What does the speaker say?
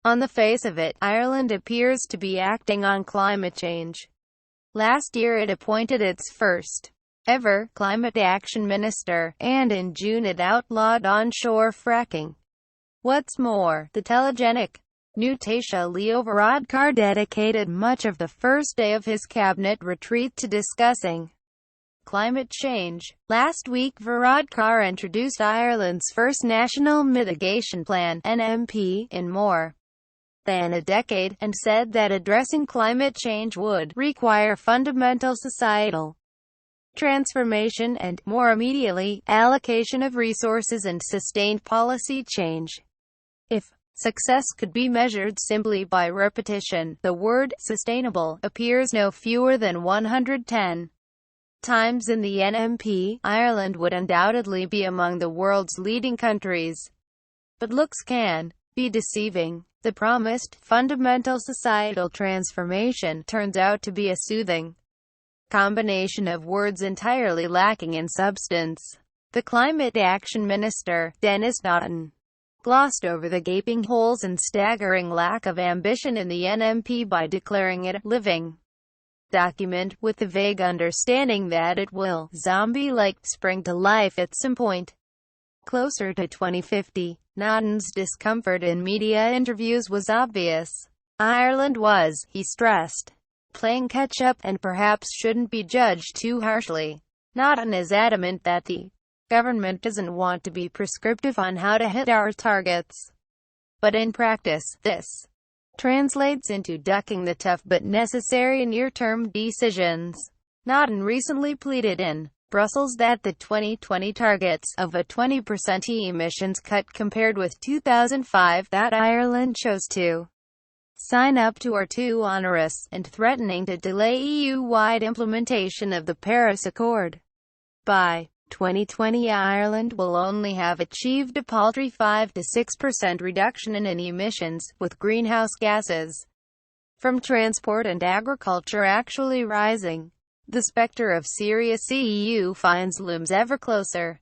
On the face of it, Ireland appears to be acting on climate change. Last year it appointed its first ever climate action minister, and in June it outlawed onshore fracking. What's more, the telegenic new Taoiseach Leo Varadkar dedicated much of the first day of his cabinet retreat to discussing climate change. Last week Varadkar introduced Ireland's first National Mitigation Plan (NMP) in more than a decade, and said that addressing climate change would require fundamental societal transformation and, more immediately, allocation of resources and sustained policy change. If success could be measured simply by repetition, the word sustainable appears no fewer than 110 times in the NMP. Ireland would undoubtedly be among the world's leading countries. But looks can be deceiving. The promised fundamental societal transformation turns out to be a soothing combination of words entirely lacking in substance. The climate action minister, Denis Naughton, glossed over the gaping holes and staggering lack of ambition in the NMP by declaring it a living document, with the vague understanding that it will zombie-like spring to life at some point closer to 2050. Naughton's discomfort in media interviews was obvious. Ireland was, he stressed, playing catch-up, and perhaps shouldn't be judged too harshly. Naughton is adamant that the government doesn't want to be prescriptive on how to hit our targets. But in practice, this translates into ducking the tough but necessary near-term decisions. Naughton recently pleaded in Brussels that the 2020 targets of a 20% emissions cut compared with 2005 that Ireland chose to sign up to are too onerous, and threatening to delay EU-wide implementation of the Paris Accord. By 2020, Ireland will only have achieved a paltry 5 to 6% reduction in emissions, with greenhouse gases from transport and agriculture actually rising. The specter of serious EU fines looms ever closer.